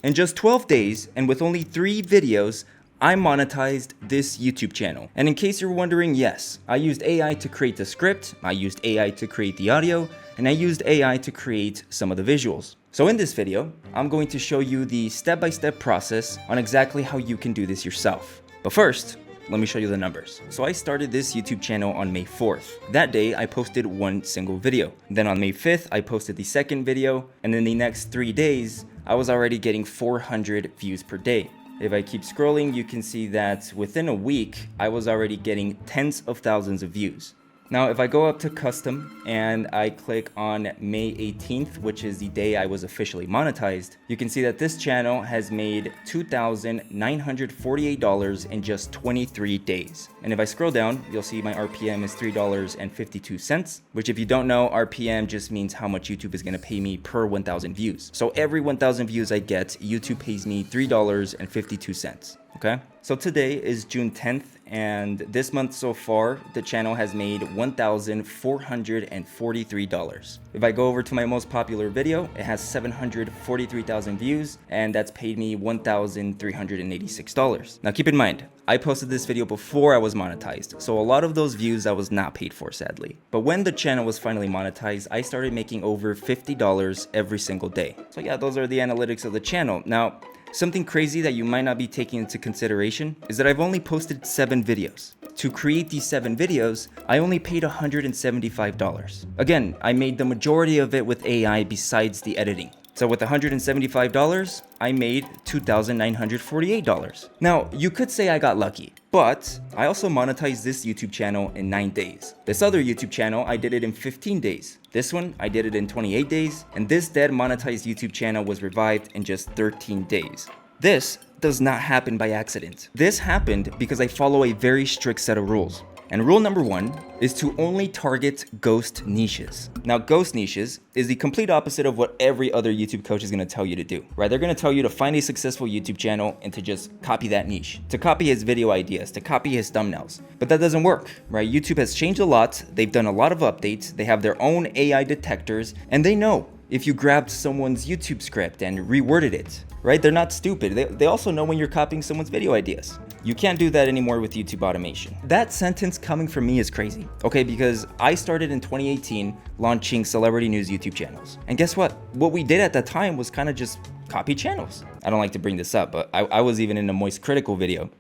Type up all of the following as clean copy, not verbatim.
In just 12 days, and with only 3 videos, I monetized this YouTube channel. And in case you're wondering, yes, I used AI to create the script, I used AI to create the audio, and I used AI to create some of the visuals. So in this video, I'm going to show you the step-by-step process on exactly how you can do this yourself. But first, let me show you the numbers. So I started this YouTube channel on May 4th. That day, I posted one single video. Then on May 5th, I posted the second video, and in the next 3 days, I was already getting 400 views per day. If I keep scrolling, you can see that within a week, I was already getting tens of thousands of views. Now, if I go up to custom and I click on May 18th, which is the day I was officially monetized, you can see that this channel has made $2,948 in just 23 days. And if I scroll down, you'll see my RPM is $3.52, which if you don't know, RPM just means how much YouTube is gonna pay me per 1,000 views. So every 1,000 views I get, YouTube pays me $3.52. Okay, so today is June 10th, and this month so far, the channel has made $1,443. If I go over to my most popular video, it has 743,000 views, and that's paid me $1,386. Now keep in mind, I posted this video before I was monetized, so a lot of those views I was not paid for, sadly. But when the channel was finally monetized, I started making over $50 every single day. So yeah, those are the analytics of the channel. Now, something crazy that you might not be taking into consideration is that I've only posted 7 videos. To create these 7 videos, I only paid $175. Again, I made the majority of it with AI besides the editing. So with $175, I made $2,948. Now, you could say I got lucky, but I also monetized this YouTube channel in 9 days. This other YouTube channel, I did it in 15 days. This one, I did it in 28 days. And this dead monetized YouTube channel was revived in just 13 days. This does not happen by accident. This happened because I follow a very strict set of rules. And rule number 1 is to only target ghost niches. Now, ghost niches is the complete opposite of what every other YouTube coach is gonna tell you to do, right? They're gonna tell you to find a successful YouTube channel and to just copy that niche, to copy his video ideas, to copy his thumbnails. But that doesn't work, right? YouTube has changed a lot. They've done a lot of updates. They have their own AI detectors, and they know if you grabbed someone's YouTube script and reworded it, right? They're not stupid. They also know when you're copying someone's video ideas. You can't do that anymore with YouTube automation. That sentence coming from me is crazy, okay? Because I started in 2018 launching celebrity news YouTube channels. And guess what? What we did at that time was kind of just copy channels. I don't like to bring this up, but I was even in a Moist Critical video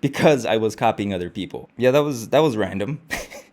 because I was copying other people. Yeah, that was random.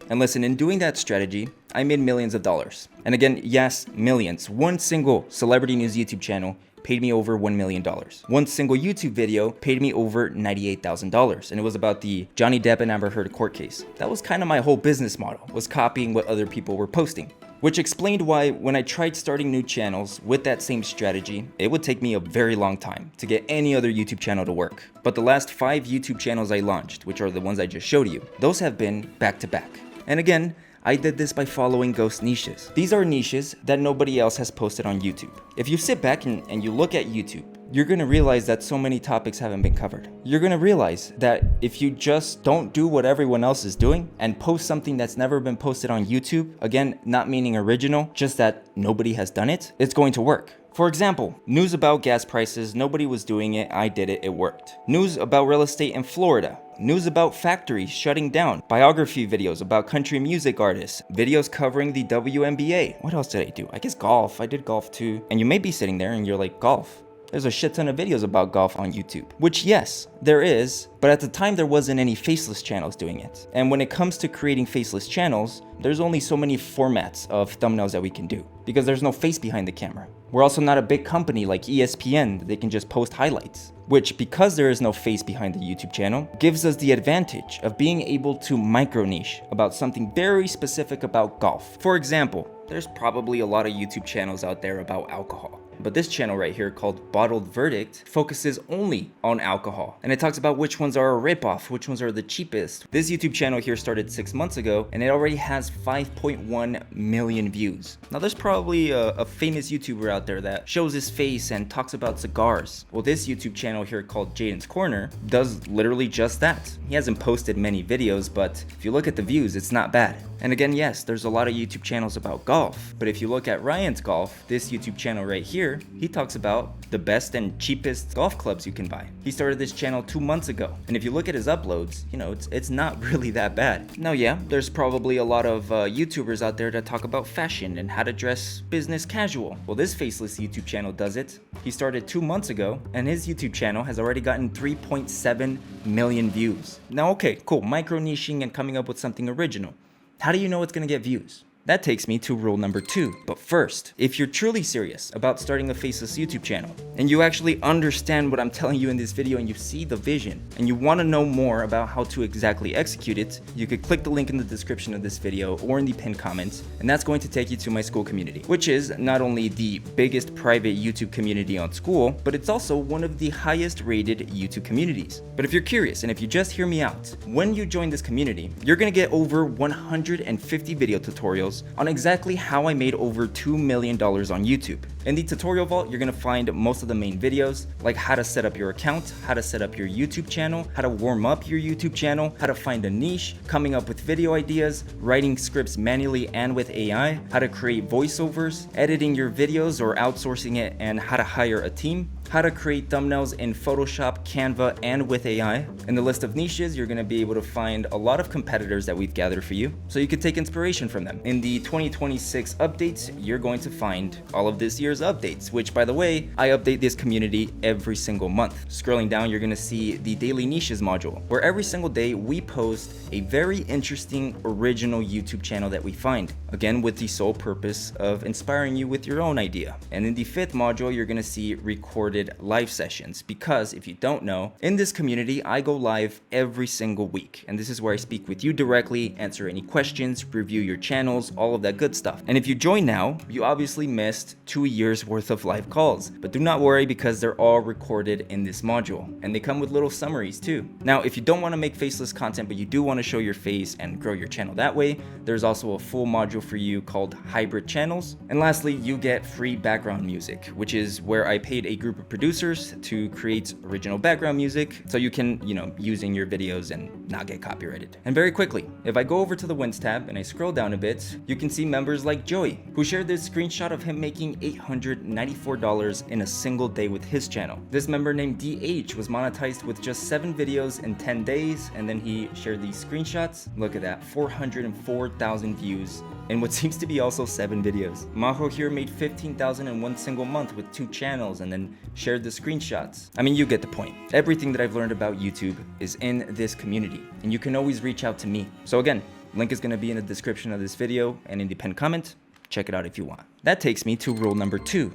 And listen, in doing that strategy, I made millions of dollars. And again, yes, millions. One single celebrity news YouTube channel paid me over $1 million. One single YouTube video paid me over $98,000. And it was about the Johnny Depp and Amber Heard court case. That was kind of my whole business model, was copying what other people were posting. Which explained why when I tried starting new channels with that same strategy, it would take me a very long time to get any other YouTube channel to work. But the last 5 YouTube channels I launched, which are the ones I just showed you, those have been back to back. And again, I did this by following ghost niches. These are niches that nobody else has posted on YouTube. If you sit back and you look at YouTube, you're gonna realize that so many topics haven't been covered. You're gonna realize that if you just don't do what everyone else is doing and post something that's never been posted on YouTube, again, not meaning original, just that nobody has done it, it's going to work. For example, news about gas prices, nobody was doing it, I did it, it worked. News about real estate in Florida. News about factories shutting down. Biography videos about country music artists. Videos covering the WNBA. What else did I do? I guess golf. I did golf too. And you may be sitting there and you're like, golf? There's a shit ton of videos about golf on YouTube. Which yes, there is, but at the time there wasn't any faceless channels doing it. And when it comes to creating faceless channels, there's only so many formats of thumbnails that we can do because there's no face behind the camera. We're also not a big company like ESPN that they can just post highlights, which because there is no face behind the YouTube channel, gives us the advantage of being able to micro niche about something very specific about golf. For example, there's probably a lot of YouTube channels out there about alcohol. But this channel right here called Bottled Verdict focuses only on alcohol. And it talks about which ones are a ripoff, which ones are the cheapest. This YouTube channel here started 6 months ago and it already has 5.1 million views. Now there's probably a famous YouTuber out there that shows his face and talks about cigars. Well, this YouTube channel here called Jaden's Corner does literally just that. He hasn't posted many videos, but if you look at the views, it's not bad. And again, yes, there's a lot of YouTube channels about golf, but if you look at Ryan's Golf, this YouTube channel right here, here, he talks about the best and cheapest golf clubs you can buy. He started this channel 2 months ago, and if you look at his uploads, you know, it's not really that bad. Now yeah, there's probably a lot of YouTubers out there that talk about fashion and how to dress business casual. Well, this faceless YouTube channel does it. He started 2 months ago, and his YouTube channel has already gotten 3.7 million views. Now okay, cool, micro niching and coming up with something original. How do you know it's gonna get views? That takes me to rule number 2. But first, if you're truly serious about starting a faceless YouTube channel, and you actually understand what I'm telling you in this video and you see the vision, and you want to know more about how to exactly execute it, you could click the link in the description of this video or in the pinned comments, and that's going to take you to my Skool community, which is not only the biggest private YouTube community on Skool, but it's also one of the highest rated YouTube communities. But if you're curious, and if you just hear me out, when you join this community, you're gonna get over 150 video tutorials on exactly how I made over $2 million on YouTube. In the tutorial vault, you're gonna find most of the main videos, like how to set up your account, how to set up your YouTube channel, how to warm up your YouTube channel, how to find a niche, coming up with video ideas, writing scripts manually and with AI, how to create voiceovers, editing your videos or outsourcing it, and how to hire a team, how to create thumbnails in Photoshop, Canva, and with AI. In the list of niches, you're gonna be able to find a lot of competitors that we've gathered for you, so you can take inspiration from them. In the 2026 updates, you're going to find all of this year's updates, which by the way, I update this community every single month. Scrolling down, you're gonna see the daily niches module, where every single day we post a very interesting original YouTube channel that we find, again with the sole purpose of inspiring you with your own idea. And in the 5th module, you're gonna see recorded live sessions, because if you don't know, in this community I go live every single week, and this is where I speak with you directly, answer any questions, review your channels, all of that good stuff. And if you join now, you obviously missed 2 years worth of live calls, but do not worry, because they're all recorded in this module, and they come with little summaries too. Now if you don't want to make faceless content, but you do want to show your face and grow your channel that way, there's also a full module for you called hybrid channels. And lastly, you get free background music, which is where I paid a group of producers to create original background music so you can, use in your videos and not get copyrighted. And very quickly, if I go over to the wins tab and I scroll down a bit, you can see members like Joey, who shared this screenshot of him making $894 in a single day with his channel. This member named DH was monetized with just 7 videos in 10 days, and then he shared these screenshots. Look at that, 404,000 views in what seems to be also 7 videos. Maho here made 15,000 in one single month with 2 channels, and then shared the screenshots. I mean, you get the point. Everything that I've learned about YouTube is in this community, and you can always reach out to me. So again, link is gonna be in the description of this video and in the pinned comment. Check it out if you want. That takes me to rule number 2,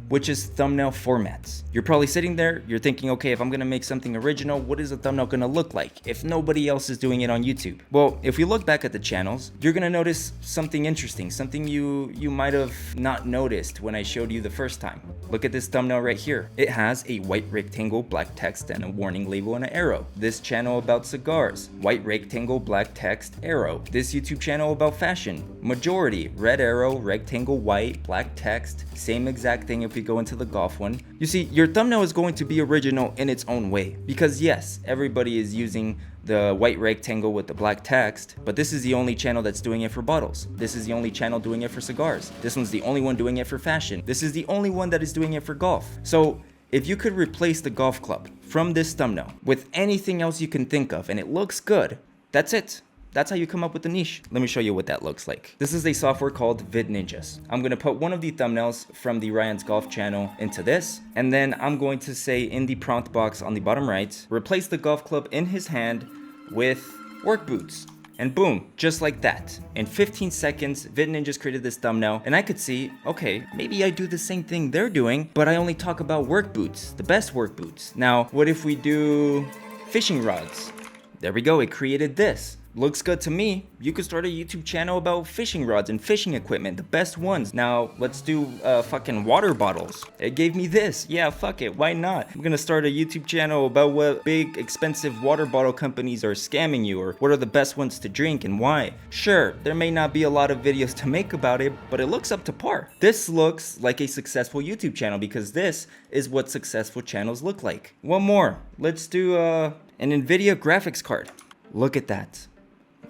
which is thumbnail formats. You're probably sitting there, you're thinking, okay, if I'm gonna make something original, what is a thumbnail gonna look like if nobody else is doing it on YouTube? Well, if we look back at the channels, you're gonna notice something interesting, something you might have not noticed when I showed you the first time. Look at this thumbnail right here. It has a white rectangle, black text, and a warning label and an arrow. This channel about cigars, white rectangle, black text, arrow. This YouTube channel about fashion, majority, red arrow, rectangle, white, black text. Same exact thing if we go into the golf one. You see, your thumbnail is going to be original in its own way, because yes, everybody is using the white rectangle with the black text, but this is the only channel that's doing it for bottles. This is the only channel doing it for cigars. This one's the only one doing it for fashion. This is the only one that is doing it for golf. So if you could replace the golf club from this thumbnail with anything else you can think of and it looks good, that's it. That's how you come up with the niche. Let me show you what that looks like. This is a software called VidNinjas. I'm gonna put one of the thumbnails from the Ryan's Golf channel into this, and then I'm going to say in the prompt box on the bottom right, replace the golf club in his hand with work boots. And boom, just like that. In 15 seconds, VidNinjas created this thumbnail, and I could see, okay, maybe I do the same thing they're doing, but I only talk about work boots, the best work boots. Now, what if we do fishing rods? There we go, it created this. Looks good to me. You could start a YouTube channel about fishing rods and fishing equipment, the best ones. Now, let's do fucking water bottles. It gave me this. Yeah, fuck it, why not? I'm gonna start a YouTube channel about what big, expensive water bottle companies are scamming you, or what are the best ones to drink and why. Sure, there may not be a lot of videos to make about it, but it looks up to par. This looks like a successful YouTube channel, because this is what successful channels look like. One more. Let's do an NVIDIA graphics card. Look at that.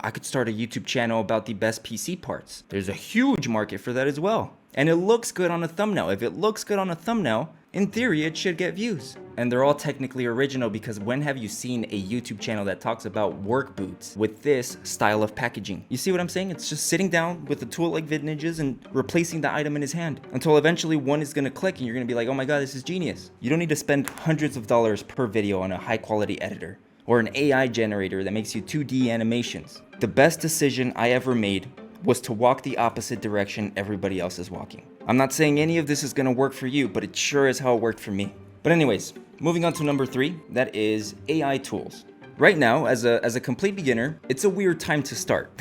I could start a YouTube channel about the best PC parts. There's a huge market for that as well. And it looks good on a thumbnail. If it looks good on a thumbnail, in theory, it should get views. And they're all technically original because when have you seen a YouTube channel that talks about work boots with this style of packaging? You see what I'm saying? It's just sitting down with a tool like VidNinja's and replacing the item in his hand until eventually one is gonna click and you're gonna be like, oh my God, this is genius. You don't need to spend hundreds of dollars per video on a high quality editor or an AI generator that makes you 2D animations. The best decision I ever made was to walk the opposite direction everybody else is walking. I'm not saying any of this is gonna work for you, but it sure is how it worked for me. But anyways, moving on to number 3, that is AI tools. Right now, as a complete beginner, it's a weird time to start.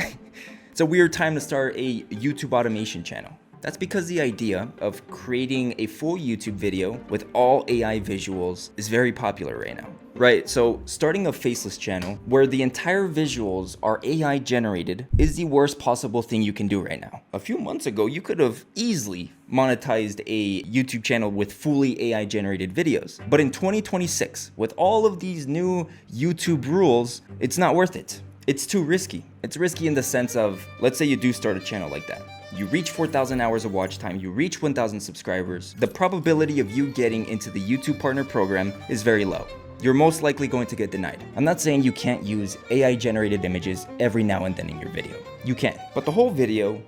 It's a weird time to start a YouTube automation channel. That's because the idea of creating a full YouTube video with all AI visuals is very popular right now. Right, so starting a faceless channel where the entire visuals are AI generated is the worst possible thing you can do right now. A few months ago, you could have easily monetized a YouTube channel with fully AI generated videos. But in 2026, with all of these new YouTube rules, it's not worth it. It's too risky. It's risky in the sense of, let's say you do start a channel like that. You reach 4,000 hours of watch time, you reach 1,000 subscribers. The probability of you getting into the YouTube Partner Program is very low. You're most likely going to get denied. I'm not saying you can't use AI generated images every now and then in your video. You can, but the whole video,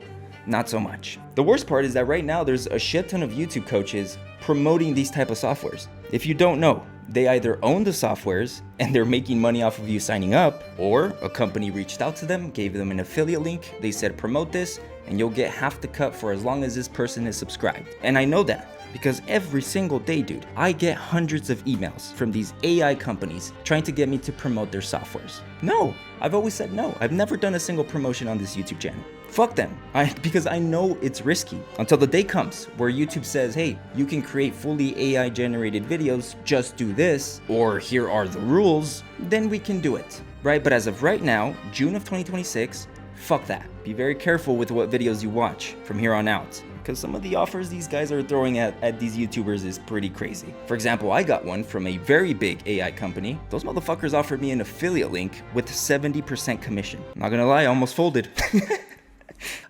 not so much. The worst part is that right now there's a shit ton of YouTube coaches promoting these type of softwares. If you don't know, they either own the softwares and they're making money off of you signing up, or a company reached out to them, gave them an affiliate link, they said promote this and you'll get half the cut for as long as this person is subscribed. And I know that because every single day, dude, I get hundreds of emails from these AI companies trying to get me to promote their softwares. No, I've always said no. I've never done a single promotion on this YouTube channel. Fuck them, because I know it's risky. Until the day comes where YouTube says, hey, you can create fully AI generated videos, just do this, or here are the rules, then we can do it, right? But as of right now, June of 2026, fuck that. Be very careful with what videos you watch from here on out, because some of the offers these guys are throwing at these YouTubers is pretty crazy. For example, I got one from a very big AI company. Those motherfuckers offered me an affiliate link with 70% commission. I'm not gonna lie, I almost folded.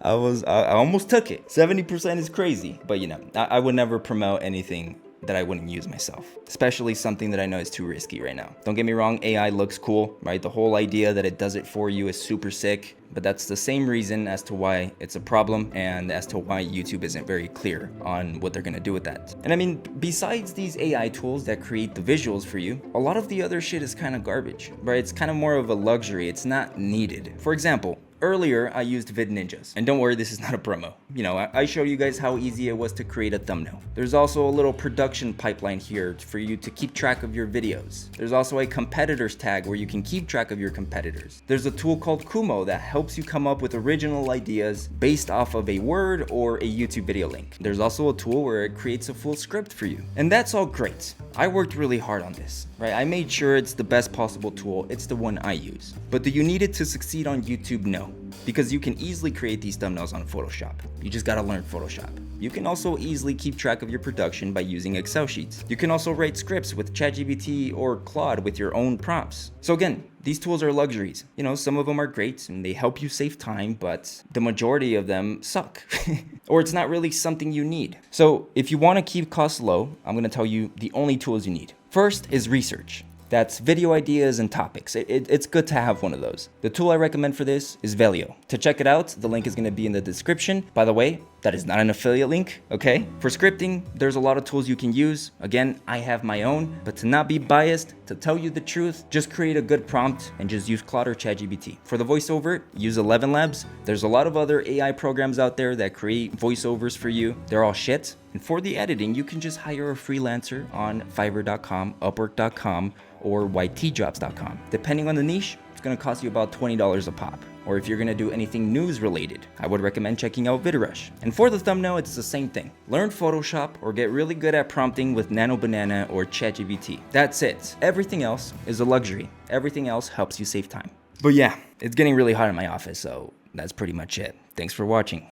I almost took it. 70% is crazy, but you know, I would never promote anything that I wouldn't use myself, especially something that I know is too risky right now. Don't get me wrong, AI looks cool, right? The whole idea that it does it for you is super sick, but that's the same reason as to why it's a problem and as to why YouTube isn't very clear on what they're gonna do with that. And I mean, besides these AI tools that create the visuals for you, a lot of the other shit is kind of garbage, right? It's kind of more of a luxury. It's not needed. For example, earlier, I used VidNinja's, and don't worry, this is not a promo. You know, I showed you guys how easy it was to create a thumbnail. There's also a little production pipeline here for you to keep track of your videos. There's also a competitors tag where you can keep track of your competitors. There's a tool called Kumo that helps you come up with original ideas based off of a word or a YouTube video link. There's also a tool where it creates a full script for you. And that's all great. I worked really hard on this, right? I made sure it's the best possible tool. It's the one I use. But do you need it to succeed on YouTube? No. Because you can easily create these thumbnails on Photoshop. You just gotta learn Photoshop. You can also easily keep track of your production by using Excel sheets. You can also write scripts with ChatGPT or Claude with your own prompts. So again, these tools are luxuries. You know, some of them are great and they help you save time, but the majority of them suck. Or it's not really something you need. So if you wanna keep costs low, I'm gonna tell you the only tools you need. First is research. That's video ideas and topics. It's good to have one of those. The tool I recommend for this is Velio. To check it out, the link is going to be in the description. By the way, that is not an affiliate link, okay? For scripting, there's a lot of tools you can use. Again, I have my own, but to not be biased, to tell you the truth, just create a good prompt and just use Claude or ChatGPT. For the voiceover, use 11 Labs. There's a lot of other AI programs out there that create voiceovers for you. They're all shit. And for the editing, you can just hire a freelancer on Fiverr.com, Upwork.com, or YTjobs.com. Depending on the niche, it's gonna cost you about $20 a pop. Or if you're gonna do anything news related, I would recommend checking out VidRush. And for the thumbnail, it's the same thing. Learn Photoshop or get really good at prompting with Nano Banana or ChatGPT. That's it. Everything else is a luxury. Everything else helps you save time. But yeah, it's getting really hot in my office, so that's pretty much it. Thanks for watching.